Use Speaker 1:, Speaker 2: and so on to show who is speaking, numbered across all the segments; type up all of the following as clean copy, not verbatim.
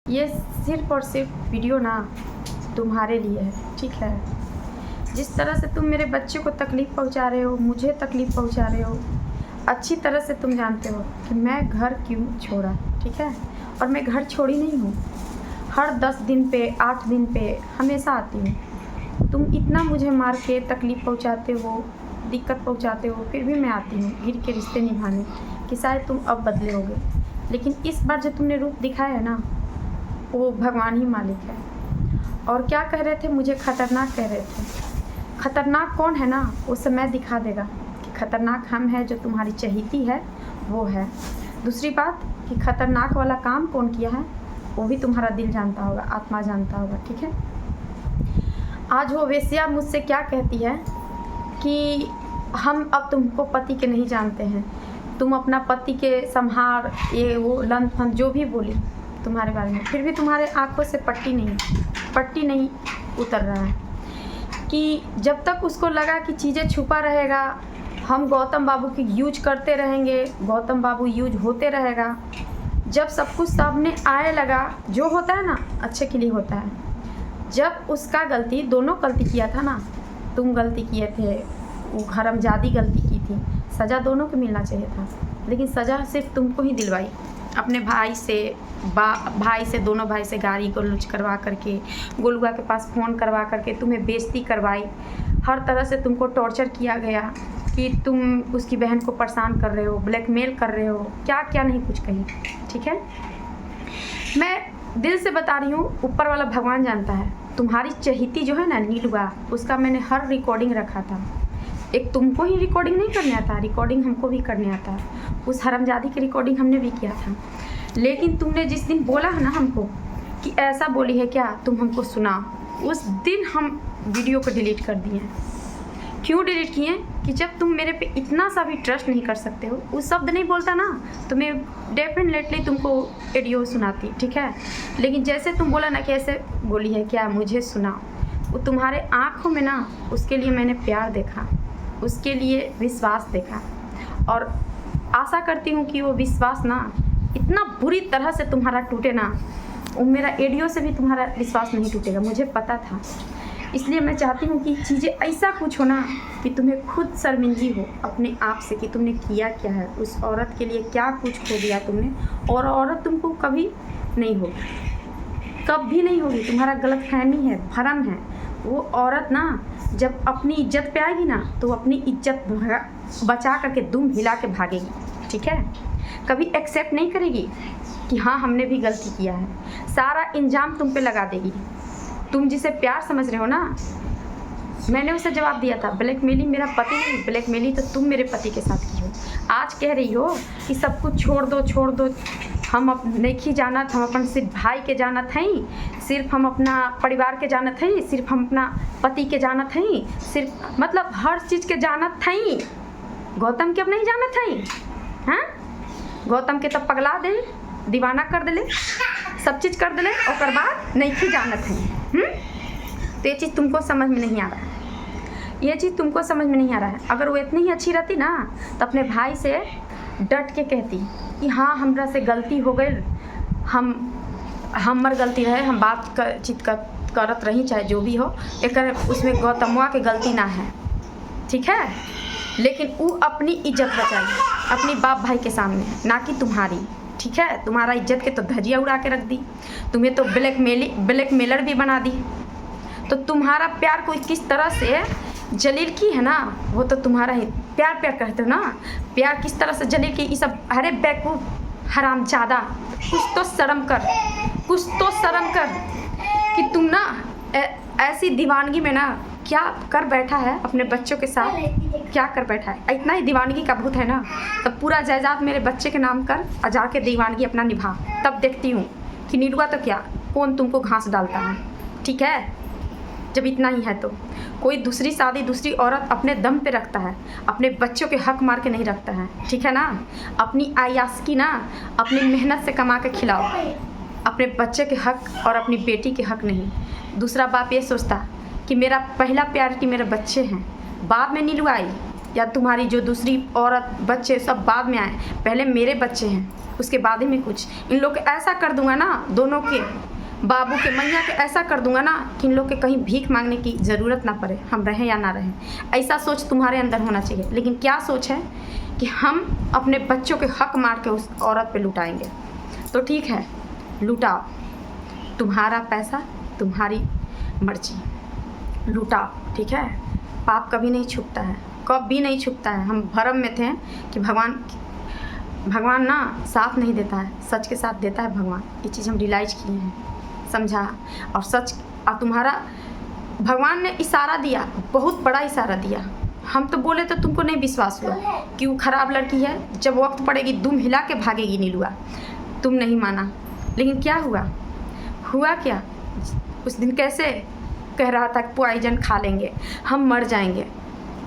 Speaker 1: ये सिर्फ़ और सिर्फ वीडियो ना तुम्हारे लिए है, ठीक है। जिस तरह से तुम मेरे बच्चे को तकलीफ़ पहुंचा रहे हो, मुझे तकलीफ़ पहुंचा रहे हो, अच्छी तरह से तुम जानते हो कि मैं घर क्यों छोड़ा, ठीक है। और मैं घर छोड़ी नहीं हूँ, हर 10 दिन पे 8 दिन पे हमेशा आती हूँ। तुम इतना मुझे मार के तकलीफ़ पहुंचाते हो, दिक्कत पहुंचाते हो, फिर भी मैं आती हूँ गिर के रिश्ते निभाने कि शायद तुम अब बदले होगे। लेकिन इस बार जो तुमने रूप दिखाया है ना, वो भगवान ही मालिक है। और क्या कह रहे थे, मुझे खतरनाक कह रहे थे। खतरनाक कौन है ना, वो समय दिखा देगा कि खतरनाक हम है, जो तुम्हारी चहेती है वो है। दूसरी बात कि खतरनाक वाला काम कौन किया है वो भी तुम्हारा दिल जानता होगा, आत्मा जानता होगा, ठीक है। आज वो वेश्या मुझसे क्या कहती है कि हम अब तुमको पति के नहीं जानते हैं, तुम अपना पति के संहार, ये वो लन फन जो भी बोली तुम्हारे बारे में, फिर भी तुम्हारे आंखों से पट्टी नहीं उतर रहा है। कि जब तक उसको लगा कि चीज़ें छुपा रहेगा, हम गौतम बाबू की यूज करते रहेंगे, गौतम बाबू यूज होते रहेगा। जब सब कुछ सामने आए लगा, जो होता है ना अच्छे के लिए होता है। जब उसका गलती, दोनों गलती किया था ना, तुम गलती किए थे, वो हरामजादी गलती की थी, सज़ा दोनों को मिलना चाहिए था, लेकिन सज़ा सिर्फ तुमको ही दिलवाई। अपने भाई से दोनों भाई से गाड़ी को लूच करवा करके, गोलुआ के पास फ़ोन करवा करके तुम्हें बेइज्जती करवाई। हर तरह से तुमको टॉर्चर किया गया कि तुम उसकी बहन को परेशान कर रहे हो, ब्लैकमेल कर रहे हो, क्या क्या नहीं कुछ कहीं, ठीक है। मैं दिल से बता रही हूँ, ऊपर वाला भगवान जानता है। तुम्हारी चहेती जो है ना नीलुआ, उसका मैंने हर रिकॉर्डिंग रखा था। एक तुमको ही रिकॉर्डिंग नहीं करने आता, रिकॉर्डिंग हमको भी करने आता है। उस हरामजादी की रिकॉर्डिंग हमने भी किया था। लेकिन तुमने जिस दिन बोला है ना हमको कि ऐसा बोली है क्या, तुम हमको सुना, उस दिन हम वीडियो को डिलीट कर दिए। क्यों डिलीट किए? कि जब तुम मेरे पे इतना सा भी ट्रस्ट नहीं कर सकते हो, उस शब्द नहीं बोलता ना, तो मैं डेफिनेटली तुमको ऑडियो सुनाती, ठीक है। लेकिन जैसे तुम बोला ना कि ऐसे बोली है क्या, मुझे सुना, वो तुम्हारे आँखों में ना, उसके लिए मैंने प्यार देखा, उसके लिए विश्वास देखा। और आशा करती हूँ कि वो विश्वास ना इतना बुरी तरह से तुम्हारा टूटे ना, वो मेरा ऑडियो से भी तुम्हारा विश्वास नहीं टूटेगा, मुझे पता था। इसलिए मैं चाहती हूँ कि चीज़ें ऐसा कुछ हो ना कि तुम्हें खुद शर्मिंदगी हो अपने आप से कि तुमने किया क्या है, उस औरत के लिए क्या कुछ खो दिया तुमने। और औरत तुमको कभी नहीं होगी, कभी नहीं होगी। तुम्हारा गलतफहमी है, भरम है। वो औरत ना जब अपनी इज्जत पे आएगी ना, तो वो अपनी इज्जत बचा करके दुम हिला के भागेगी, ठीक है। कभी एक्सेप्ट नहीं करेगी कि हाँ हमने भी गलती किया है। सारा इंजाम तुम पे लगा देगी। तुम जिसे प्यार समझ रहे हो ना, मैंने उसे जवाब दिया था, ब्लैकमेलिंग मेरा पति नहीं, ब्लैकमेलिंग तो तुम मेरे पति के साथ की हो। आज कह रही हो कि सब कुछ छोड़ दो, हम नहीं जानत, हम अपन सिर्फ भाई के जानत हैं, सिर्फ हम अपना परिवार के जानत हैं, सिर्फ हम अपना पति के जानत हैं, सिर्फ मतलब हर चीज़ के जानत हैं। गौतम के अब नहीं जानत हैं, हाँ। गौतम के तब पगला दे, दीवाना कर दिले, सब चीज़ कर दिले, और बाद नहीं जानत हैं। तो ये चीज़ तुमको समझ में नहीं आ रहा है, ये चीज़ तुमको समझ में नहीं आ रहा है। अगर वो इतनी ही अच्छी रहती ना, तो अपने भाई से डट के कहती कि हाँ हमरा से गलती हो गई, हमर गलती रहे, हम बात करत रही, चाहे जो भी हो, एक उसमें गौतमवा के गलती ना है, ठीक है। लेकिन वो अपनी इज्जत बचाई अपनी बाप भाई के सामने, ना कि तुम्हारी, ठीक है। तुम्हारा इज्जत के तो धजिया उड़ा के रख दी, तुम्हें तो ब्लैकमेलर भी बना दी। तो तुम्हारा प्यार कोई किस तरह से जलील की है ना, वो तो तुम्हारा ही प्यार कहते हो ना। प्यार किस तरह से जलील की, ये सब, अरे बेवकूफ़ हरामजादा, कुछ तो शर्म कर कि तुम ना ऐसी दीवानगी में ना क्या कर बैठा है अपने बच्चों के साथ, क्या कर बैठा है। इतना ही दीवानगी का भूत है ना, तब पूरा जायदाद मेरे बच्चे के नाम कर और जाके दीवानगी अपना निभा, तब देखती हूँ कि नीलुआ तो क्या, कौन तुमको घास डालता है, ठीक है। जब इतना ही है तो कोई दूसरी शादी दूसरी औरत अपने दम पे रखता है, अपने बच्चों के हक मार के नहीं रखता है, ठीक है ना। अपनी आयास्की ना अपनी मेहनत से कमा के खिलाओ, अपने बच्चे के हक और अपनी बेटी के हक नहीं। दूसरा बाप ये सोचता कि मेरा पहला प्यार कि मेरे बच्चे हैं, बाद में नीलुआ आई, या तुम्हारी जो दूसरी औरत बच्चे सब बाद में आए, पहले मेरे बच्चे हैं, उसके बाद ही मैं कुछ इन लोग के ऐसा कर दूंगा ना, दोनों के बाबू के मैया के ऐसा कर दूंगा ना कि इन लोग के कहीं भीख मांगने की ज़रूरत ना पड़े, हम रहें या ना रहें। ऐसा सोच तुम्हारे अंदर होना चाहिए। लेकिन क्या सोच है कि हम अपने बच्चों के हक मार के उस औरत पे लुटाएंगे। तो ठीक है, लुटाओ, तुम्हारा पैसा, तुम्हारी मर्जी, लुटाओ, ठीक है। पाप कभी नहीं छुपता है, कभी नहीं छुपता है। हम भ्रम में थे कि भगवान ना साथ नहीं देता है, सच के साथ देता है भगवान। ये चीज़ हम रियलाइज़ किए हैं, समझा। और सच, और तुम्हारा भगवान ने इशारा दिया, बहुत बड़ा इशारा दिया। हम तो बोले तो तुमको नहीं विश्वास हुआ कि वो खराब लड़की है, जब वक्त पड़ेगी दुम हिला के भागेगी नीलुआ। तुम नहीं माना, लेकिन क्या हुआ क्या? उस दिन कैसे कह रहा था पॉइजन खा लेंगे, हम मर जाएंगे,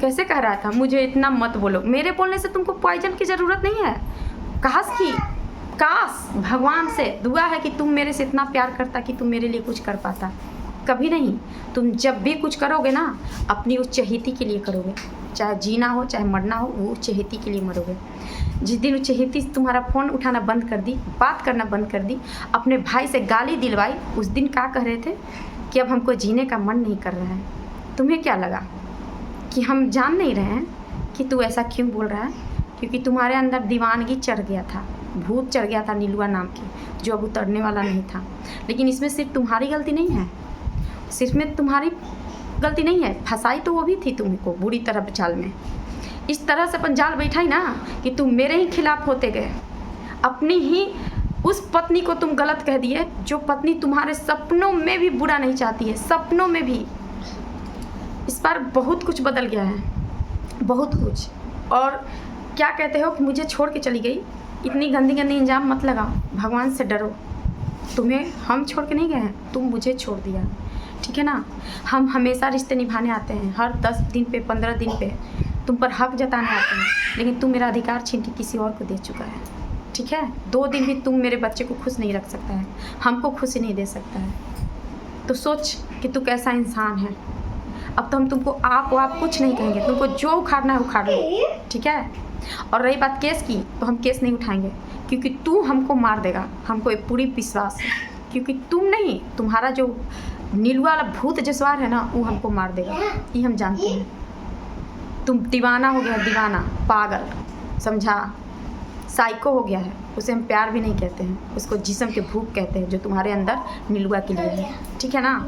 Speaker 1: कैसे कह रहा था? मुझे इतना मत बोलो, मेरे बोलने से तुमको पॉइजन की ज़रूरत नहीं है। काश भगवान से दुआ है कि तुम मेरे से इतना प्यार करता कि तुम मेरे लिए कुछ कर पाता। कभी नहीं। तुम जब भी कुछ करोगे ना, अपनी उस चहेती के लिए करोगे, चाहे जीना हो चाहे मरना हो, वो चहेती के लिए मरोगे। जिस दिन वो चहेती तुम्हारा फ़ोन उठाना बंद कर दी, बात करना बंद कर दी, अपने भाई से गाली दिलवाई, उस दिन क्या कह रहे थे कि अब हमको जीने का मन नहीं कर रहा है। तुम्हें क्या लगा कि हम जान नहीं रहे हैं कि तू ऐसा क्यों बोल रहा है? क्योंकि तुम्हारे अंदर दीवानगी चढ़ गया था, भूत चढ़ गया था नीलुआ नाम की, जो अब उतरने वाला नहीं था। लेकिन इसमें सिर्फ तुम्हारी गलती नहीं है, सिर्फ में तुम्हारी गलती नहीं है, फंसाई तो वो भी थी तुमको बुरी तरह जाल में। इस तरह से अपन जाल बैठाई ना कि तुम मेरे ही खिलाफ होते गए। अपनी ही उस पत्नी को तुम गलत कह दिए, जो पत्नी तुम्हारे सपनों में भी बुरा नहीं चाहती है, सपनों में भी। इस बार बहुत कुछ बदल गया है, बहुत कुछ। और क्या कहते हो कि मुझे छोड़ के चली गई, इतनी गंदी इल्ज़ाम मत लगाओ, भगवान से डरो। तुम्हें हम छोड़ के नहीं गए हैं, तुम मुझे छोड़ दिया, ठीक है ना। हम हमेशा रिश्ते निभाने आते हैं, हर 10 दिन पे 15 दिन पे तुम पर हक जताने आते हैं, लेकिन तुम मेरा अधिकार छीन के किसी और को दे चुका है, ठीक है। 2 दिन भी तुम मेरे बच्चे को खुश नहीं रख सकता है, हमको खुशी नहीं दे सकता है। तो सोच कि तू कैसा इंसान है। अब तो हम तुमको आप कुछ नहीं कहेंगे, तुमको जो उखाड़ना है उखाड़ लो, ठीक है। और रही बात केस की, तो हम केस नहीं उठाएंगे, क्योंकि तू हमको मार देगा, हमको एक पूरी विश्वास है। क्योंकि तुम नहीं, तुम्हारा जो नीलुआ वाला भूत जसवार है ना, वो हमको मार देगा, ये हम जानते हैं। तुम दीवाना हो गया, दीवाना, पागल, समझा, साइको हो गया है। उसे हम प्यार भी नहीं कहते हैं, उसको जिस्म के भूख कहते हैं, जो तुम्हारे अंदर नीलुआ के लिए है, ठीक है ना।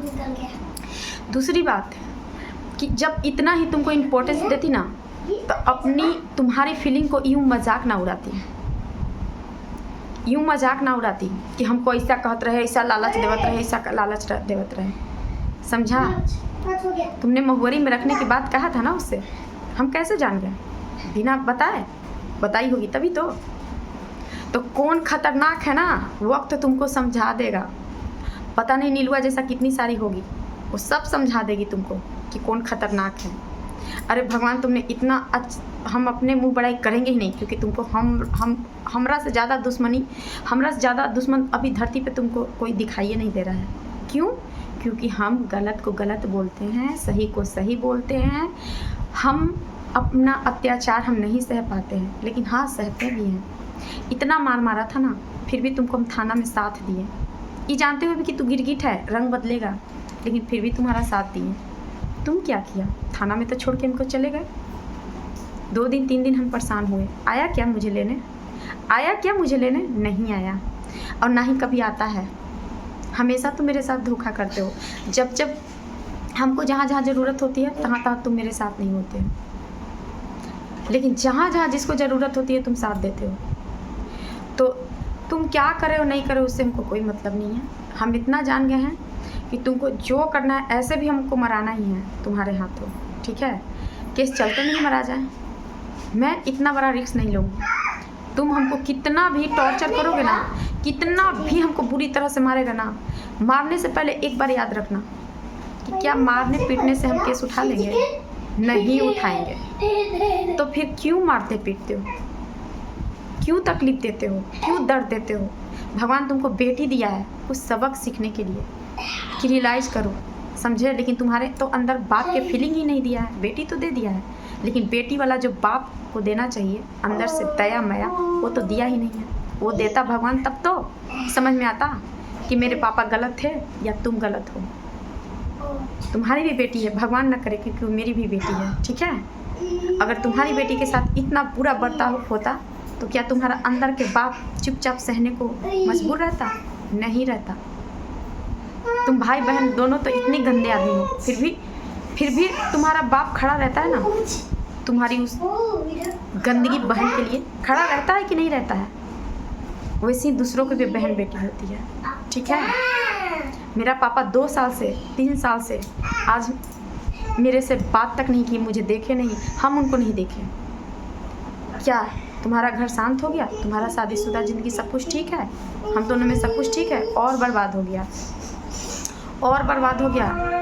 Speaker 1: दूसरी बात कि जब इतना ही तुमको इम्पोर्टेंस देती ना, तो अपनी तुम्हारी फीलिंग को यूँ मजाक ना उड़ाती, यूँ मजाक ना उड़ाती कि हमको ऐसा कहत रहे, ऐसा लालच देवत रहे, ऐसा लालच देवत रहे, समझा। तुमने महुअरी में रखने की बात कहा था ना उससे, हम कैसे जान गए? बिना बताई होगी तभी तो कौन खतरनाक है ना, वक्त तुमको समझा देगा। पता नहीं नीलुआ जैसा कितनी सारी होगी, वो सब समझा देगी तुमको कि कौन खतरनाक है। अरे भगवान, तुमने इतना हम अपने मुंह बड़ाई करेंगे ही नहीं, क्योंकि तुमको हमरा से ज़्यादा दुश्मन अभी धरती पे तुमको कोई दिखाई नहीं दे रहा है। क्यों? क्योंकि हम गलत को गलत बोलते हैं, सही को सही बोलते हैं। हम अपना अत्याचार हम नहीं सह पाते हैं, लेकिन हाँ सहते भी हैं। इतना मार मारा था ना, फिर भी तुमको हम थाना में साथ दिए, ये जानते हुए भी कि तू गिरगिट है, रंग बदलेगा, लेकिन फिर भी तुम्हारा साथ दिए। तुम क्या किया? थाना में तो छोड़ के हमको चले गए। 2 दिन 3 दिन हम परेशान हुए। आया क्या मुझे लेने? नहीं आया, और ना ही कभी आता है। हमेशा तुम मेरे साथ धोखा करते हो। जब हमको जहाँ जहाँ ज़रूरत होती है, तहाँ तुम मेरे साथ नहीं होते हो, लेकिन जहाँ जहाँ जिसको ज़रूरत होती है तुम साथ देते हो। तो तुम क्या करे हो नहीं करे, उससे हमको कोई मतलब नहीं है। हम इतना जान गए हैं कि तुमको जो करना है, ऐसे भी हमको मराना ही है तुम्हारे हाथों, ठीक है। केस चलते नहीं मरा जाए, मैं इतना बड़ा रिस्क नहीं लूँगी। तुम हमको कितना भी टॉर्चर करोगे ना, कितना भी हमको बुरी तरह से मारेगा ना, मारने से पहले एक बार याद रखना कि क्या मारने पीटने से हम केस उठा लेंगे? नहीं उठाएंगे। तो फिर क्यों मारते पीटते हो, क्यों तकलीफ देते हो, क्यों दर्द देते हो? भगवान तुमको बेटी दिया है कुछ सबक सीखने के लिए, कि रियलाइज़ करो, समझे। लेकिन तुम्हारे तो अंदर बाप के फीलिंग ही नहीं दिया है। बेटी तो दे दिया है, लेकिन बेटी वाला जो बाप को देना चाहिए अंदर से दया माया, वो तो दिया ही नहीं है। वो देता भगवान तब तो समझ में आता कि मेरे पापा गलत थे या तुम गलत हो। तुम्हारी भी बेटी है, भगवान न करे क्योंकि वो मेरी भी बेटी है, ठीक है। अगर तुम्हारी बेटी के साथ इतना बुरा बर्ताव होता तो क्या तुम्हारा अंदर के बाप चुपचाप सहने को मजबूर रहता? नहीं रहता। तुम भाई बहन दोनों तो इतने गंदे आदमी हो, फिर भी तुम्हारा बाप खड़ा रहता है ना, तुम्हारी उस गंदगी बहन के लिए खड़ा रहता है कि नहीं रहता है? वैसे ही दूसरों की भी बहन बेटी होती है, ठीक है। मेरा पापा 2 साल से 3 साल से आज मेरे से बात तक नहीं की, मुझे देखे नहीं, हम उनको नहीं देखे। क्या तुम्हारा घर शांत हो गया? तुम्हारा शादीशुदा ज़िंदगी सब कुछ ठीक है? हम दोनों में सब कुछ ठीक है? और बर्बाद हो गया, और बर्बाद हो गया।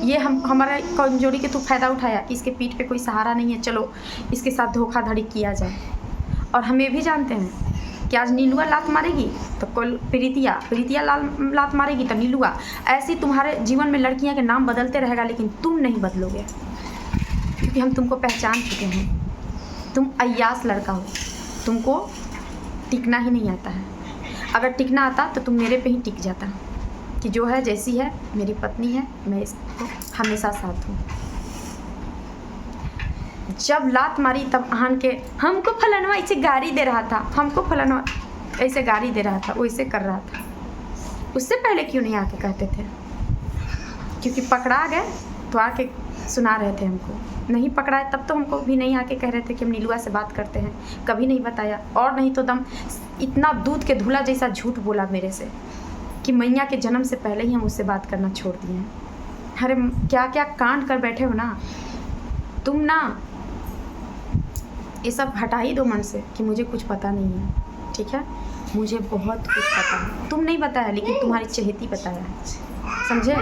Speaker 1: ये हमारा कमजोरी के तू फ़ायदा उठाया कि इसके पीठ पे कोई सहारा नहीं है, चलो इसके साथ धोखाधड़ी किया जाए। और हम ये भी जानते हैं कि आज नीलुआ लात मारेगी तो कल प्रीतिया लात मारेगी तो नीलुआ। ऐसी तुम्हारे जीवन में लड़कियां के नाम बदलते रहेगा, लेकिन तुम नहीं बदलोगे क्योंकि हम तुमको पहचान चुके हैं। तुम अय्यास लड़का हो, तुमको टिकना ही नहीं आता है। अगर टिकना आता तो तुम मेरे पे ही टिक जाता कि जो है जैसी है मेरी पत्नी है, मैं इसको हमेशा साथ हूँ। जब लात मारी तब आन के हमको फलाना ऐसे गाड़ी दे रहा था, हमको फलाना ऐसे गाड़ी दे रहा था, वैसे कर रहा था। उससे पहले क्यों नहीं आके कहते थे? क्योंकि पकड़ा गए तो आके सुना रहे थे हमको, नहीं पकड़ाए तब तो हमको भी नहीं आके कह रहे थे कि हम नीलुआ से बात करते हैं, कभी नहीं बताया। और नहीं तो दम इतना दूध के धुला जैसा झूठ बोला मेरे से कि मैया के जन्म से पहले ही हम उससे बात करना छोड़ दिए हैं। अरे क्या क्या कांड कर बैठे हो ना तुम ना। ये सब हटा ही दो मन से कि मुझे कुछ पता नहीं है, ठीक है। मुझे बहुत कुछ पता है, तुम नहीं बताया लेकिन तुम्हारी चहेती बताया है, समझे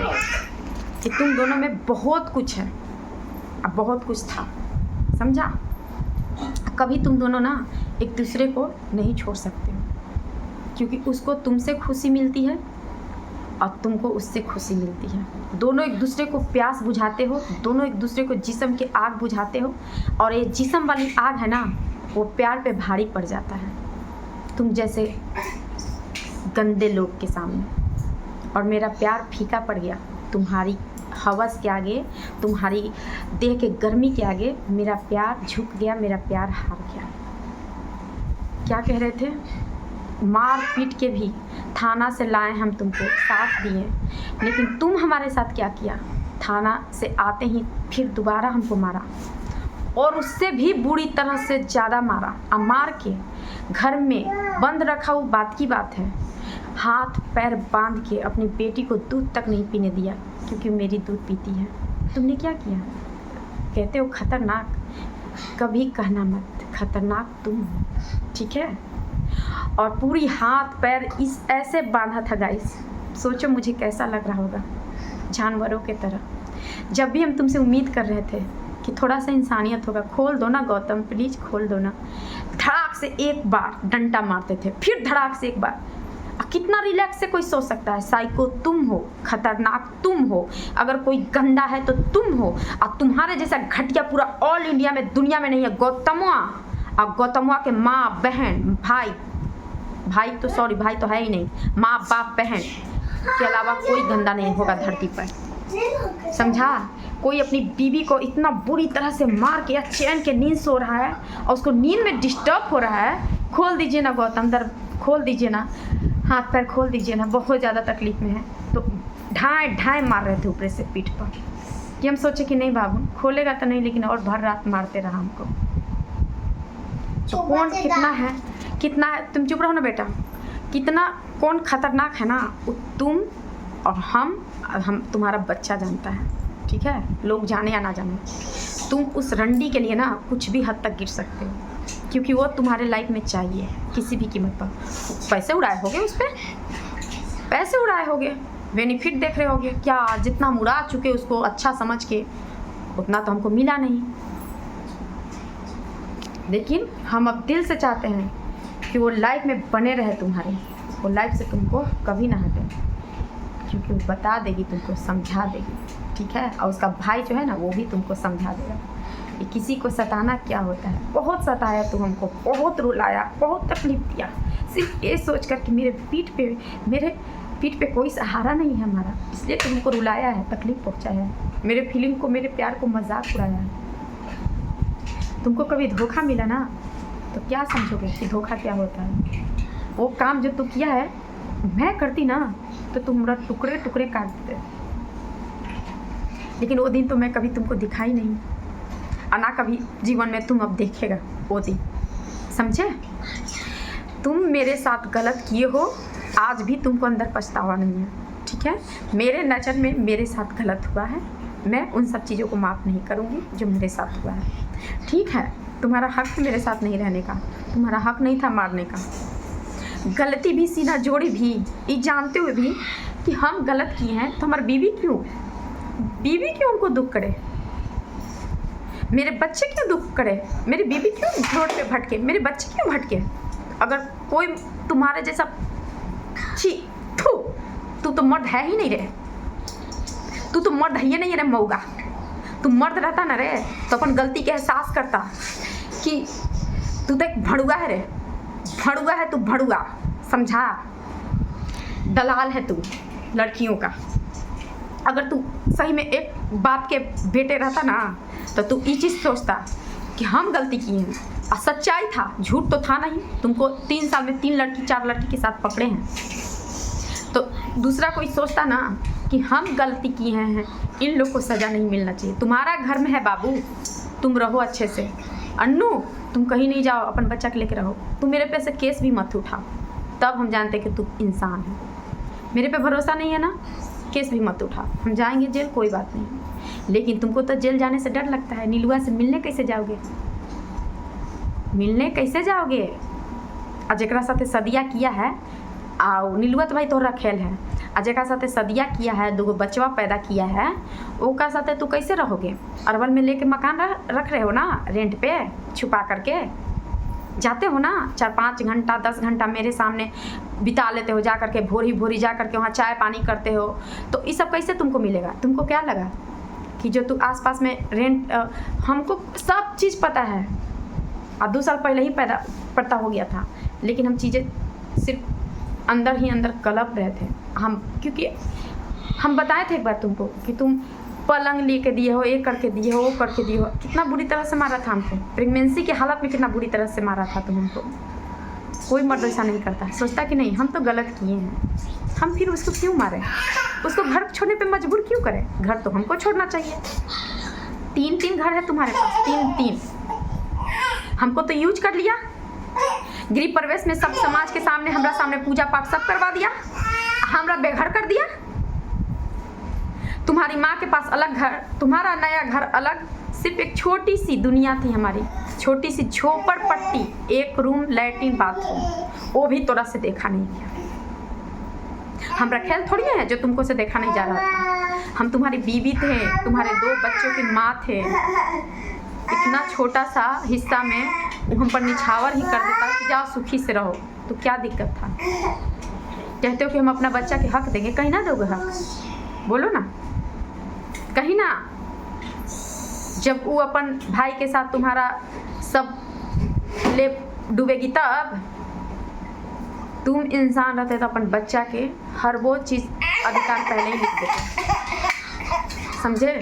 Speaker 1: कि तुम दोनों में बहुत कुछ है, अब बहुत कुछ था, समझा। कभी तुम दोनों ना एक दूसरे को नहीं छोड़ सकते हो क्योंकि उसको तुमसे खुशी मिलती है और तुमको उससे खुशी मिलती है। दोनों एक दूसरे को प्यास बुझाते हो, दोनों एक दूसरे को जिस्म की आग बुझाते हो। और ये जिस्म वाली आग है ना, वो प्यार पे भारी पड़ जाता है तुम जैसे गंदे लोग के सामने। और मेरा प्यार फीका पड़ गया तुम्हारी हवस के आगे, तुम्हारी देह के गर्मी के आगे। मेरा प्यार झुक गया, मेरा प्यार हार गया। क्या कह रहे थे? मार पीट के भी थाना से लाए हम तुमको, साथ दिए, लेकिन तुम हमारे साथ क्या किया? थाना से आते ही फिर दोबारा हमको मारा और उससे भी बुरी तरह से ज़्यादा मारा। अब मार के घर में बंद रखा, वो बात की बात है। हाथ पैर बांध के अपनी बेटी को दूध तक नहीं पीने दिया क्योंकि मेरी दूध पीती है। तुमने क्या किया? कहते हो खतरनाक, कभी कहना मत, खतरनाक तुम हो, ठीक है। और पूरी हाथ पैर इस ऐसे बांधा था गाइस, सोचो मुझे कैसा लग रहा होगा, जानवरों के तरह। जब भी हम तुमसे उम्मीद कर रहे थे कि थोड़ा सा इंसानियत होगा, खोल दो ना गौतम प्लीज़ खोल दो ना, धड़ाक से एक बार डंडा मारते थे, फिर धड़ाक से एक बार। कितना रिलैक्स से कोई सोच सकता है? साइको तुम हो, खतरनाक तुम हो, अगर कोई गंदा है तो तुम हो। और तुम्हारे जैसा घटिया पूरा ऑल इंडिया में दुनिया में नहीं है। गौतमवा और गौतमवा के माँ बहन भाई तो सॉरी भाई तो है ही नहीं, माँ बाप बहन के अलावा कोई गंदा नहीं होगा धरती पर, समझा। कोई अपनी बीवी को इतना बुरी तरह से मार के या चैन के नींद सो रहा है और उसको नींद में डिस्टर्ब हो रहा है। खोल दीजिए ना गौतम, दर खोल दीजिए ना, हाथ पैर खोल दीजिए ना, बहुत ज़्यादा तकलीफ में है। तो ढाई मार रहे थे ऊपर से पीठ पर कि हम सोचे कि नहीं बाबू खोलेगा तो नहीं, लेकिन और भर रात मारते रहा हमको। तो कौन कितना है, तुम चुप रहो ना बेटा, कितना कौन खतरनाक है ना, तुम और हम तुम्हारा बच्चा जानता है, ठीक है। लोग जाने या ना जाने, तुम उस रंडी के लिए ना कुछ भी हद तक गिर सकते हो क्योंकि वो तुम्हारे लाइफ में चाहिए किसी भी कीमत पर। पैसे उड़ाए होगे उस पर, पैसे उड़ाए होगे, बेनिफिट देख रहे होगे क्या, जितना हम उड़ा चुके उसको अच्छा समझ के, उतना तो हमको मिला नहीं। लेकिन हम अब दिल से चाहते हैं कि वो लाइफ में बने रहे तुम्हारे, वो लाइफ से तुमको कभी ना हटे क्योंकि वो बता देगी तुमको, समझा देगी, ठीक है। और उसका भाई जो है ना वो भी तुमको समझा देगा। कि किसी को सताना क्या होता है। बहुत सताया तू हमको, बहुत रुलाया, बहुत तकलीफ दिया, सिर्फ ये सोच कर कि मेरे पीठ पे कोई सहारा नहीं है हमारा, इसलिए तुमको रुलाया है, तकलीफ पहुंचाया है, मेरे फीलिंग को, मेरे प्यार को मजाक उड़ाया है। तुमको कभी धोखा मिला ना तो क्या समझोगे कि धोखा क्या होता है। वो काम जो तू किया है मैं करती ना तो तुम्हारा टुकड़े टुकड़े काट देते, लेकिन वो दिन तो मैं कभी तुमको दिखाई नहीं, और ना कभी जीवन में तुम अब देखेगा वो दिन, समझे। तुम मेरे साथ गलत किए हो, आज भी तुमको अंदर पछतावा नहीं है, ठीक है। मेरे नज़र में मेरे साथ गलत हुआ है, मैं उन सब चीज़ों को माफ़ नहीं करूँगी जो मेरे साथ हुआ है, ठीक है। तुम्हारा हक है मेरे साथ नहीं रहने का, तुम्हारा हक नहीं था मारने का। गलती भी सीना जोड़ी भी, ये जानते हुए भी कि हम गलत किए हैं, तो हमारी बीवी क्यों उनको दुख करे, मेरे बच्चे क्यों दुख करे, मेरी बीवी क्यों रोड पे भटके, मेरे बच्चे क्यों भटके। अगर कोई तुम्हारे जैसा तू तो मर्द है ही नहीं रे, तू तो मर्द है नहीं रे मऊगा। तू मर्द रहता ना रे तो अपन गलती के एहसास करता कि तू तो एक भड़ुआ है रे, भड़ुआ है तू, भड़ुआ, समझा। दलाल है तू लड़कियों का। अगर तू सही में एक बाप के बेटे रहता ना तो तू ये चीज़ सोचता कि हम गलती किए हैं, और सच्चाई था, झूठ तो था नहीं। तुमको 3 साल में 3 लड़की 4 लड़की के साथ पकड़े हैं, तो दूसरा कोई सोचता ना कि हम गलती किए हैं, इन लोग को सज़ा नहीं मिलना चाहिए। तुम्हारा घर में है बाबू, तुम रहो अच्छे से। अन्नू तुम कहीं नहीं जाओ, अपन बच्चा के लेके रहो। तुम मेरे पे से केस भी मत उठाओ, तब हम जानते कि तू इंसान है। मेरे पे भरोसा नहीं है ना, केस भी मत उठाओ, हम जाएंगे जेल, कोई बात नहीं। लेकिन तुमको तो जेल जाने से डर लगता है। नीलुआ से मिलने कैसे जाओगे, मिलने कैसे जाओगे। और जरा साथे सदिया किया है, आओ नीलुआ तो भाई तोहरा खेल है, और जरा साथे सदिया किया है, 2 बचवा पैदा किया है, ओका साथे तू कैसे रहोगे। अरवल में लेके मकान रख रहे हो ना रेंट पे, छुपा करके जाते हो ना, 4-5 घंटा 10 घंटा मेरे सामने बिता लेते हो, जा करके भोरी जा करके वहाँ चाय पानी करते हो, तो ये सब कैसे तुमको मिलेगा। तुमको क्या लगा कि जो तू आसपास में रेंट, हमको सब चीज़ पता है, और 2 साल पहले ही पता हो गया था, लेकिन हम चीज़ें सिर्फ अंदर ही अंदर कलप रहे थे हम, क्योंकि हम बताए थे एक बार तुमको कि तुम पलंग लेके दिए हो, ये करके दिए हो, वो करके दिए हो। कितना बुरी तरह से मारा था हमको, प्रेगनेंसी की हालत में कितना बुरी तरह से मारा था तुम हमको। कोई मर्द ऐसा नहीं करता, सोचता कि नहीं हम तो गलत किए हैं, हम फिर उसको क्यों मारें, उसको घर छोड़ने पे मजबूर क्यों करें। घर तो हमको छोड़ना चाहिए। 3 घर है तुम्हारे पास, 3। हमको तो यूज कर लिया, गृह प्रवेश में सब समाज के सामने, हमरा सामने पूजा पाठ सब करवा दिया, हमरा बेघर कर दिया। तुम्हारी माँ के पास अलग घर, तुम्हारा नया घर अलग, सिर्फ एक छोटी सी दुनिया थी हमारी, छोटी सी झोपड़पट्टी, 1 रूम लैट्रिन बाथरूम, वो भी तोरा से देखा नहीं गया। हम रखेल थोड़ी है जो तुमको से देखा नहीं जा रहा था। हम तुम्हारी बीवी थे, तुम्हारे 2 बच्चों की माँ थे। इतना छोटा सा हिस्सा में वो हम पर निछावर ही कर देता कि जाओ सुखी से रहो, तो क्या दिक्कत था। कहते हो कि हम अपना बच्चा के हक देंगे, कहीं ना दोगे हक, बोलो ना, कहीं ना। जब वो अपन भाई के साथ तुम्हारा सब ले डूबेगी, तब तुम इंसान रहते तो अपन बच्चा के हर वो चीज़ अधिकार पहले ही लिख देते, समझे।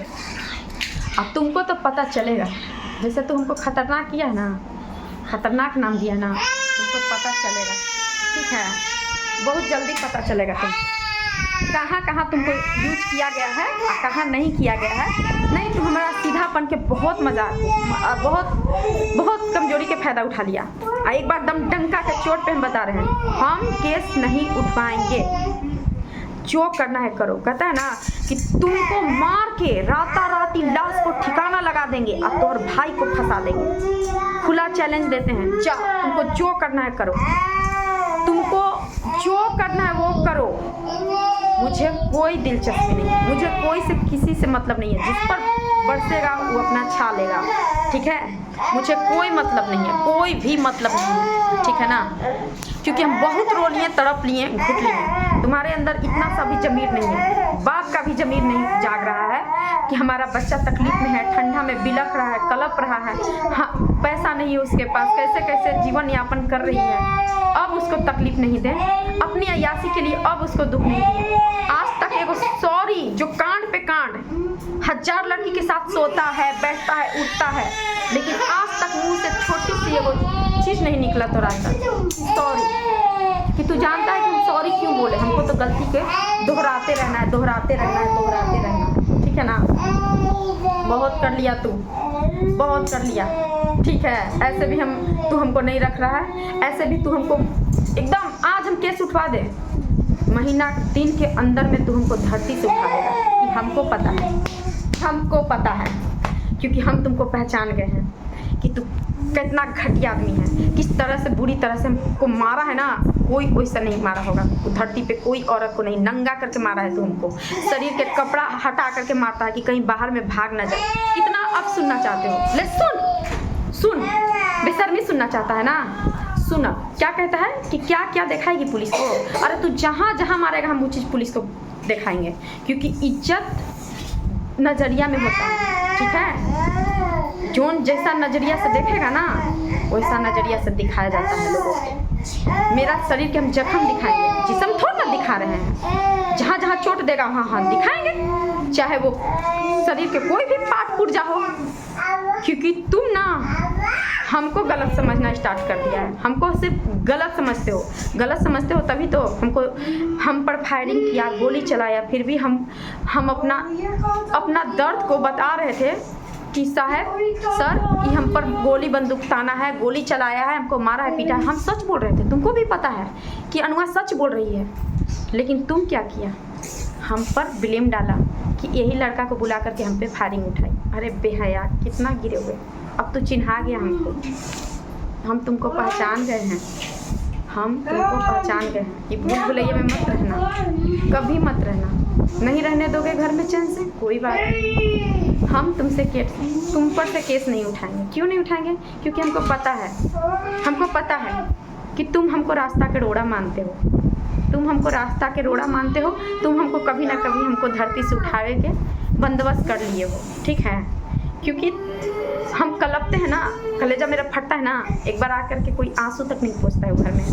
Speaker 1: अब तुमको तो पता चलेगा, जैसे तो हमको खतरनाक किया है ना, खतरनाक नाम दिया ना, तुमको पता चलेगा, ठीक है। बहुत जल्दी पता चलेगा तुम कहाँ तुमको यूज किया गया है और कहाँ नहीं किया गया है। नहीं तो हमारा सीधापन के बहुत बहुत कमजोरी के फ़ायदा उठा लिया। और एक बार दम डंका के चोट पे हम बता रहे हैं, हम केस नहीं उठवाएंगे, जो करना है करो। कहता है ना कि तुमको मार के राताराती लाश को ठिकाना लगा देंगे और तोहर भाई को फंसा देंगे। खुला चैलेंज देते हैं, जाओ तुमको जो करना है करो, तुमको जो करना है वो करो, मुझे कोई दिलचस्पी नहीं, मुझे कोई से किसी से मतलब नहीं है। जिस पर बरसेगा वो अपना छा लेगा, ठीक है। मुझे कोई मतलब नहीं है, कोई भी मतलब नहीं है, ठीक है ना। क्योंकि हम बहुत रो लिए, तड़प लिए, घुट लिए, तो तुम्हारे अंदर इतना सा भी ज़मीर नहीं है, बाप का भी ज़मीर नहीं जाग रहा है कि हमारा बच्चा तकलीफ में है, ठंडा में बिलख रहा है, कलप रहा है, हाँ पैसा नहीं है उसके पास, कैसे कैसे जीवन यापन कर रही है, अब उसको तकलीफ नहीं दे, अपनी अय्यासी के लिए अब उसको दुख नहीं दिए। आज तक एगो सॉरी जो कांड पे कांड 1000 लड़की के साथ सोता है, बैठता है, उठता है, लेकिन आज तक मुंह से छोटी सी एगो चीज़ नहीं निकला तो रास्ता सॉरी, कि तू जानता है कि हम सॉरी क्यों बोले, हमको तो गलती के दोहराते रहना है, दोहराते रहना है, दोहराते रहना, ठीक है ना। बहुत कर लिया तू, बहुत कर लिया, ठीक है। ऐसे भी तू हमको नहीं रख रहा है, ऐसे भी तू हमको एकदम, आज हम केस उठवा दे, महीना 3 के अंदर में तू हमको धरती से उठा देगा, ये हमको पता है, हमको पता है, क्योंकि हम तुमको पहचान गए हैं कि तू कितना घटिया आदमी है, किस तरह से बुरी तरह से हमको मारा है ना, कोई वैसा नहीं मारा होगा धरती पे, कोई औरत को नहीं, नंगा करके मारा है तू हमको, शरीर के कपड़ा हटा करके मारता है कि कहीं बाहर में भाग ना जाए। कितना अब सुनना चाहते हो, ले सुन बेशर्मी सुनना चाहता है ना, सुन क्या कहता है कि क्या क्या दिखाएगी पुलिस को। अरे तू जहाँ जहाँ मारेगा हम वो चीज़ पुलिस को दिखाएंगे, क्योंकि इज्जत नज़रिया में होता है, ठीक है। जोन जैसा नज़रिया से देखेगा ना वैसा नज़रिया से दिखाया जाता है लोगों को। मेरा शरीर के हम जख्म दिखाएंगे, जिस्म थोड़ा ना दिखा रहे हैं, जहाँ जहाँ चोट देगा वहाँ दिखाएंगे, चाहे वो शरीर के कोई भी पार्ट पुर्जा हो, क्योंकि तुम ना हमको गलत समझना स्टार्ट कर दिया है, हमको सिर्फ गलत समझते हो तभी तो हम पर फायरिंग किया, गोली चलाया, फिर भी हम अपना दर्द को बता रहे थे कि साहब सर ये हम पर गोली बंदूक ताना है, गोली चलाया है, हमको मारा है, पीटा है, हम सच बोल रहे थे, तुमको भी पता है कि अनुआ सच बोल रही है, लेकिन तुम क्या किया, हम पर ब्लेम डाला कि यही लड़का को बुला करके हम पे फायरिंग उठाई। अरे बेहया कितना गिरे हुए, अब तो चिन्हा गया हमको, हम तुमको पहचान गए हैं, हम तुमको पहचान गए हैं कि भूल भुलैया में मत रहना, कभी मत रहना, नहीं रहने दोगे घर में चैन से, कोई बात नहीं, हम तुम पर से केस नहीं उठाएंगे। क्यों नहीं उठाएंगे, क्योंकि हमको पता है कि तुम हमको रास्ता के रोड़ा मानते हो, तुम हमको कभी ना कभी हमको धरती से उठावे के बंदोबस्त कर लिए हो, ठीक है। क्योंकि हम कलपते हैं ना, कलेजा मेरा फटता है ना, एक बार आकर के कोई आंसू तक नहीं पहुँचता है घर में,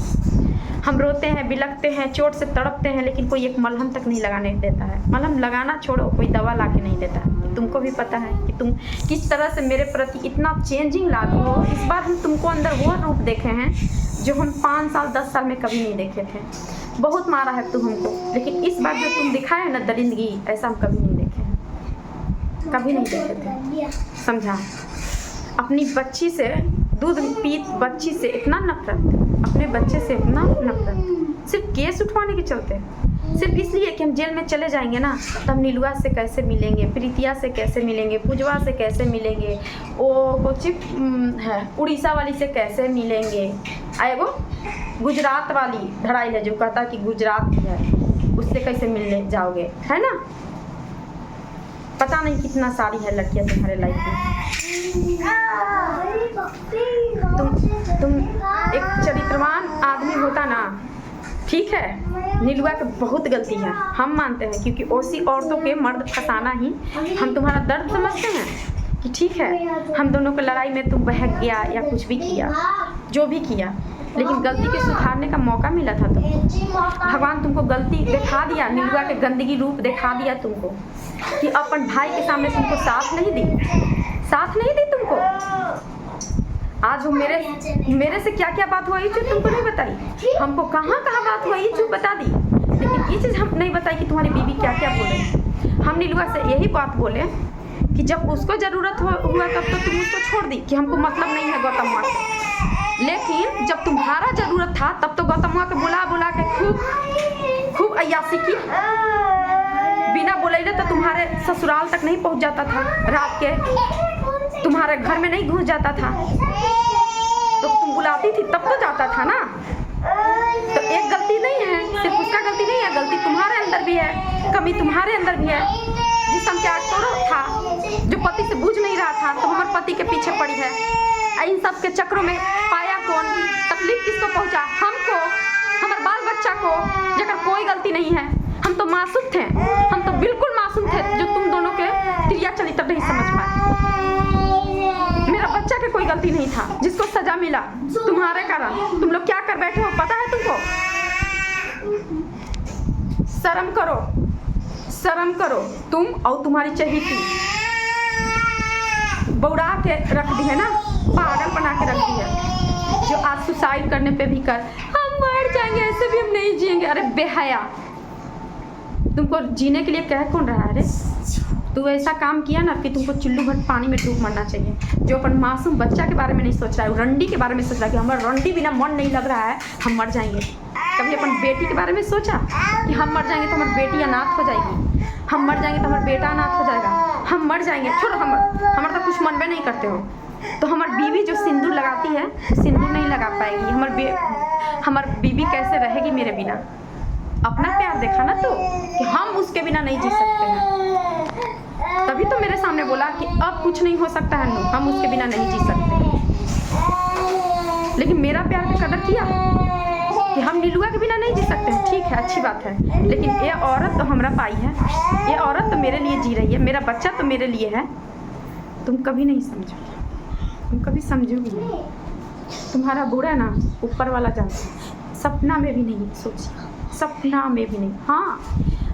Speaker 1: हम रोते हैं, बिलखते हैं, चोट से तड़पते हैं, लेकिन कोई एक मलहम तक नहीं लगाने देता है, मलहम लगाना छोड़ो, कोई दवा ला के नहीं देता है। तुमको भी पता है कि तुम किस तरह से मेरे प्रति इतना चेंजिंग ला दो हो। इस बार हम तुमको अंदर वो रूप देखे हैं जो हम 5 साल 10 साल में कभी नहीं देखे थे। बहुत मारा है तुम हमको, लेकिन इस बार जो तुम दिखाए ना दरिंदगी, ऐसा हम कभी नहीं देखे हैं, कभी नहीं देखे थे, समझा। अपनी बच्ची से दूध पीत बच्ची से इतना नफरत, अपने बच्चे से इतना नफरत, सिर्फ केस उठवाने के चलते, सिर्फ इसलिए कि हम जेल में चले जाएंगे ना, तब नीलुआ से कैसे मिलेंगे, प्रीतिया से कैसे मिलेंगे, पूजवा से कैसे मिलेंगे, वो कुछ है उड़ीसा वाली से कैसे मिलेंगे, आएगो गुजरात वाली धड़ाई है जो कहता कि गुजरात है, उससे कैसे मिलने जाओगे, है ना। पता नहीं कितना सारी है लड़कियां तुम्हारे लाइफ में। तुम एक चरित्रवान आदमी होता ना, ठीक है। नीलुआ की बहुत गलती है, हम मानते हैं, क्योंकि ऐसी औरतों के मर्द फंसाना ही, हम तुम्हारा दर्द समझते हैं कि ठीक है हम दोनों की लड़ाई में तुम बहक गया या कुछ भी किया, जो भी किया, लेकिन गलती के सुधारने का मौका मिला था तुमको। भगवान तुमको गलती दिखा दिया, नीलुआ के गंदगी रूप दिखा दिया तुमको, कि अपन भाई के सामने तुमको साथ नहीं दी तुमको। आज वो मेरे से क्या क्या बात हुआ ये चीज़ तुमको नहीं बताई, हमको कहाँ बात हुआ ये चीज़ बता दी, लेकिन ये चीज़ हम नहीं बताई कि तुम्हारी बीवी क्या क्या बोले। हम नीलुआ से यही बात बोले कि जब उसको ज़रूरत हुआ तब तो तुम उसको छोड़ दी कि हमको मतलब नहीं है गौतम से, लेकिन जब तुम्हारा ज़रूरत था तब तो गौतम के बुला के खूब अय्यासी की, बिना बुलाइले तो तुम्हारे ससुराल तक नहीं पहुंच जाता था, रात के तुम्हारे घर में नहीं घुस जाता था, तो तुम बुलाती थी तब तो जाता था ना। तो एक गलती नहीं है, सिर्फ उसका गलती नहीं है, गलती तुम्हारे अंदर भी है, कमी तुम्हारे अंदर भी है। जिसम क्या था जो पति से बूझ नहीं रहा था, तो हमारे पति के पीछे पड़ी है। इन सब के चक्रों में पाया कौन, तकलीफ किसको पहुंचा, हमको, हमारे बाल बच्चे बच्चा को जगह कोई गलती नहीं है। हम तो मासूम थे, हम तो बिल्कुल मासूम थे जो तुम दोनों के क्रिया चरित्र नहीं समझ पाए। मेरा बच्चा के कोई गलती नहीं था जिसको सजा मिला तुम्हारे कारण। तुम लोग क्या कर बैठे हो पता है तुमको? शर्म करो, शर्म करो। तुम और तुम्हारी चहेती बौड़ा के रख दी है ना, पागल बना के रख दी है, जो आज सुसाइड करने पे भी कर हम मर जाएंगे, ऐसे भी हम नहीं जिएंगे। अरे बेहया, तुमको जीने के लिए कह कौन रहा है? अरे तू ऐसा काम किया ना कि तुमको चुल्लू भर पानी में डूब मरना चाहिए। जो अपन मासूम बच्चा के बारे में नहीं सोच रहा है, रंडी के बारे में सोच रहा है कि हमारा रंडी बिना मन नहीं लग रहा है, हम मर जाएंगे। कभी अपन बेटी के बारे में सोचा कि हम मर जाएंगे तो हमारी बेटी अनाथ हो जाएगी, हम मर जाएंगे तो हमारा बेटा अनाथ हो जाएगा, हम मर जाएंगे। छोड़ो, हमारा तो कुछ मनबे नहीं करते हो। तो हमारी बीवी जो सिंदूर लगाती है, सिंदूर नहीं लगा पाएगी। हमारी बीवी कैसे रहेगी मेरे बिना? अपना प्यार देखा ना तो कि हम उसके बिना नहीं जी सकते हैं। तभी तो मेरे सामने बोला कि अब कुछ नहीं हो सकता है, हम उसके बिना नहीं जी सकते। लेकिन मेरा प्यार की कदर किया कि हम नीलुआ के बिना नहीं जी सकते हैं। ठीक है, अच्छी बात है, लेकिन ये औरत तो हमारा पाई है, ये औरत तो मेरे लिए जी रही है, मेरा बच्चा तो मेरे लिए है। तुम कभी नहीं समझोगे, तुम कभी समझोगे नहीं। तुम्हारा बुरा ना ऊपर वाला जानता है, सपना में भी नहीं सोची, सपना में भी नहीं। हाँ,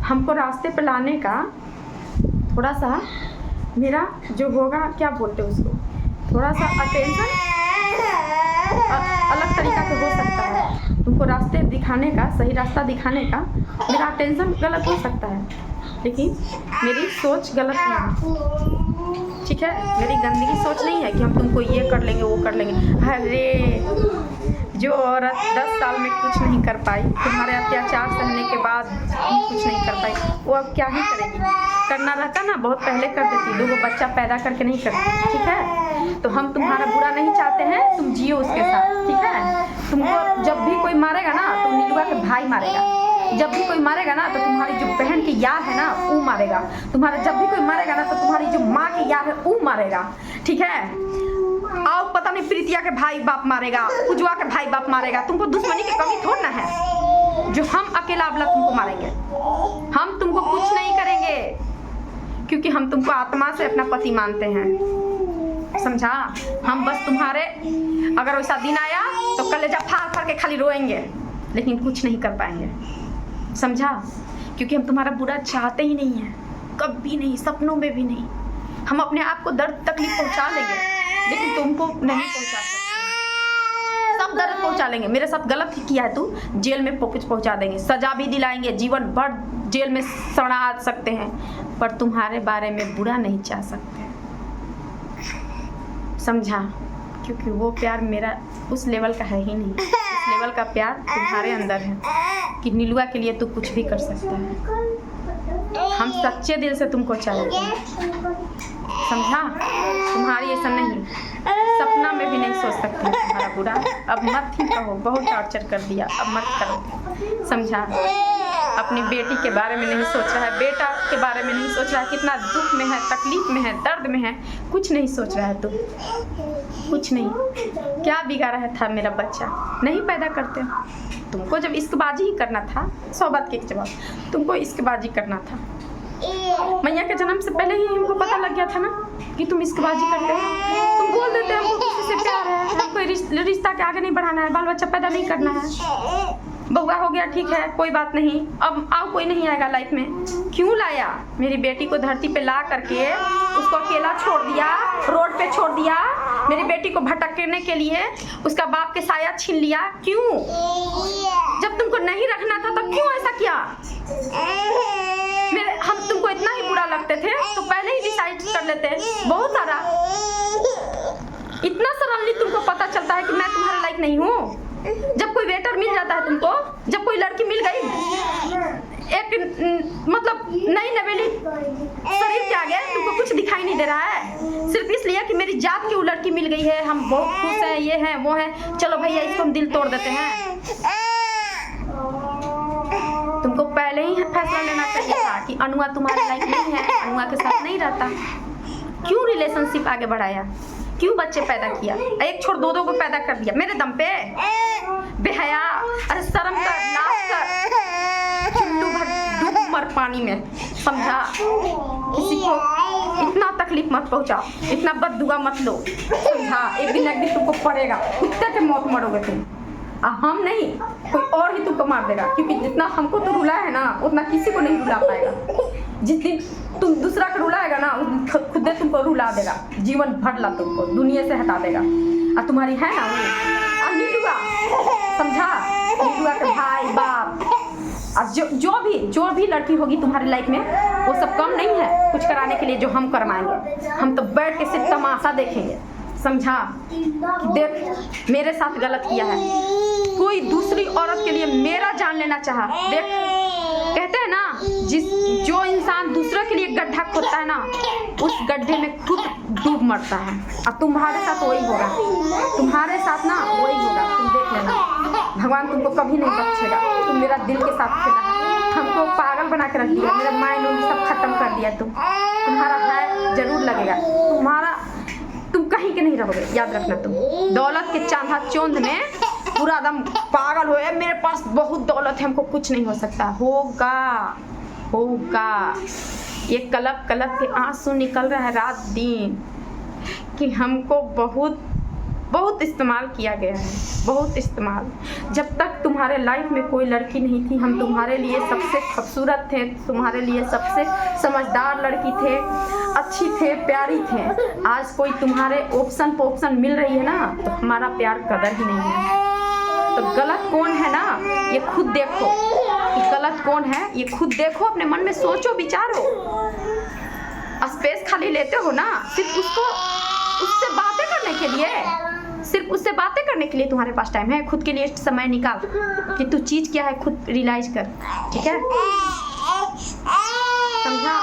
Speaker 1: हमको रास्ते पर लाने का थोड़ा सा मेरा जो होगा, क्या बोलते हैं उसको, थोड़ा सा अटेंशन अलग तरीका से हो सकता है। तुमको रास्ते दिखाने का, सही रास्ता दिखाने का मेरा अटेंशन गलत हो सकता है, लेकिन मेरी सोच गलत नहीं है। ठीक है, मेरी गंदगी सोच नहीं है कि हम तुमको ये कर लेंगे वो कर लेंगे। अरे जो औरत 10 साल में कुछ नहीं कर पाई, तुम्हारे अत्याचार सहने के बाद कुछ नहीं कर पाई, वो अब क्या ही करेगी? करना रहता ना बहुत पहले कर देती, 2 बच्चा पैदा करके नहीं करती। ठीक है, तो हम तुम्हारा बुरा नहीं चाहते हैं, तुम जियो उसके साथ। ठीक है, तुमको जब भी कोई मारेगा ना तो नीलुआ के भाई मारेगा, जब भी कोई मारेगा ना तो तुम्हारी जो बहन की यार है ना वो मारेगा, तुम्हारा जब भी कोई मारेगा ना तो तुम्हारी जो माँ की यार है वो मारेगा। ठीक है, आओ पता नहीं प्रीतिया के भाई बाप मारेगा, उज्वा के भाई बाप मारेगा। तुमको दुश्मनी की कमी थोड़ा ना है जो हम अकेला अबला तुमको मारेंगे। हम तुमको कुछ नहीं करेंगे क्योंकि हम तुमको आत्मा से अपना पति मानते हैं, समझा? हम बस तुम्हारे अगर वैसा दिन आया तो कलेजा फाड़ फाड़ के खाली रोएंगे, लेकिन कुछ नहीं कर पाएंगे, समझा? क्योंकि हम तुम्हारा बुरा चाहते ही नहीं है, कभी नहीं, सपनों में भी नहीं। हम अपने आप को दर्द तकलीफ पहुंचा लेंगे, लेकिन तुमको नहीं पहुंचा सकते। सब दर्द पहुंचा लेंगे। मेरे साथ गलत ही किया है तू, जेल में पहुंचा देंगे, सजा भी दिलाएंगे, जीवन भर जेल में सड़ा सकते हैं, पर तुम्हारे बारे में बुरा नहीं चाह सकते, समझा? क्योंकि वो प्यार मेरा उस लेवल का है ही नहीं। उस लेवल का प्यार तुम्हारे अंदर है कि नीलुआ के लिए तू कुछ भी कर सकता है। हम सच्चे दिल से तुमको चाहते हैं, समझा? तुम्हारी ऐसा नहीं, सपना में भी नहीं सोच सकती तुम्हारा बुरा। अब मत ही कहो, बहुत टॉर्चर कर दिया, अब मत करो, समझा? अपनी बेटी के बारे में नहीं सोच रहा है, बेटा के बारे में नहीं सोच रहा है, कितना दुख में है, तकलीफ में है, दर्द में है, कुछ नहीं सोच रहा है तू, कुछ नहीं। क्या बिगाड़ा है था मेरा बच्चा? नहीं पैदा करते। तुमको जब इश्कबाजी ही करना था, 100 बात के एक जवाब, तुमको इश्कबाजी करना था। मैया के जन्म से पहले ही हमको पता लग गया था ना कि तुम इश्कबाजी करते हो। तुम बोल देते हो हमको किसी से प्यार है, हमको रिश्ता के आगे नहीं बढ़ाना है, बाल बच्चा पैदा नहीं करना है, बउआ हो गया ठीक है कोई बात नहीं, अब आओ कोई नहीं आएगा लाइफ में। क्यों लाया? मेरी बेटी को धरती पे ला करके उसको अकेला छोड़ दिया, रोड पे छोड़ दिया, मेरी बेटी को भटकने के लिए उसका बाप के साया छीन लिया। क्यों? जब तुमको नहीं रखना था तो क्यों ऐसा किया? हम तुमको इतना ही बुरा लगते थे तो पहले ही डिसाइड कर लेते। बहुत सारा, इतना सरलली तुमको पता चलता है कि मैं तुम्हारे लायक नहीं हूँ। जब कोई वेटर मिल जाता है तुमको, जब कोई लड़की मिल गई एक मतलब नई नवेली शरीर के आगे तुमको कुछ दिखाई नहीं दे रहा है, सिर्फ इसलिए कि मेरी जात की वो लड़की मिल गई है, हम बहुत खुश हैं, ये हैं वो हैं, चलो भैया इसको हम दिल तोड़ देते हैं। तुमको पहले ही फैसला लेना चाहिए था कि अनुआ तुम्हारे लायक नहीं है, अनुआ के साथ नहीं रहता। क्यों रिलेशनशिप आगे बढ़ाया? क्यों बच्चे पैदा किया? एक छोड़ दो को पैदा कर दिया मेरे दम पे। बेहया, अरे शर्म कर, लाज कर। चुल्लू भर डूब मर पानी में, समझा? किसी को इतना तकलीफ मत पहुंचाओ, इतना बददुआ मत लो, समझा? एक दिन तुमको पड़ेगा, कुत्ते के मौत मरोगे तुम। हम नहीं, कोई और ही तुमको मार देगा, क्योंकि जितना हमको तो रुला है ना उतना किसी को नहीं रुला पाएगा। जिस दिन तुम दूसरा को रुलाएगा ना उस दिन खुद तुमको रुला देगा, जीवन भर ला तुमको दुनिया से हटा देगा। और तुम्हारी है ना वो नीलुआ, समझा? नीलुआ के भाई बाप और जो भी लड़की होगी तुम्हारी लाइफ में वो सब कम नहीं है कुछ कराने के लिए जो हम करवाएंगे। हम तो बैठ के सिर्फ तमाशा देखेंगे, समझा? देख मेरे साथ गलत किया है, कोई दूसरी औरत के लिए मेरा जान लेना चाहा। देख कहते हैं ना जो इंसान दूसरों के लिए गड्ढा खोदता है ना उस गड्ढे में खुद डूब मरता है। अब तुम्हारे साथ वही होगा, तुम्हारे साथ ना वही होगा, तुम देख लेना। भगवान तुमको कभी नहीं बख्शेगा। तुम मेरा दिल के साथ खेला, हमको पागल बना के रख दिया, मेरा माइंड सब खत्म कर दिया। तुम्हारा है जरूर लगेगा, तुम कहीं के नहीं रहोगे, याद रखना। तुम दौलत के चांदा चोंद में पूरा दम पागल हो, मेरे पास बहुत दौलत है, हमको कुछ नहीं हो सकता। होगा ये कलप के आंसू निकल रहा है रात दिन कि हमको बहुत इस्तेमाल किया गया है, बहुत इस्तेमाल। जब तक तुम्हारे लाइफ में कोई लड़की नहीं थी हम तुम्हारे लिए सबसे खूबसूरत थे, तुम्हारे लिए सबसे समझदार लड़की थे, अच्छी थे, प्यारी थे। आज कोई तुम्हारे ऑप्शन पे ऑप्शन मिल रही है ना तो हमारा प्यार कदर ही नहीं है। तो गलत कौन है ना ये खुद देखो, कि गलत कौन है ये खुद देखो, अपने मन में सोचो विचारो। स्पेस खाली लेते हो ना सिर्फ उससे बातें करने के लिए, सिर्फ उससे बातें करने के लिए तुम्हारे पास टाइम है। खुद के लिए समय निकाल कि तू चीज क्या है खुद रियलाइज कर, ठीक है? समझा?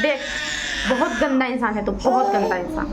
Speaker 1: देख बहुत गंदा इंसान है तू, बहुत गंदा इंसान।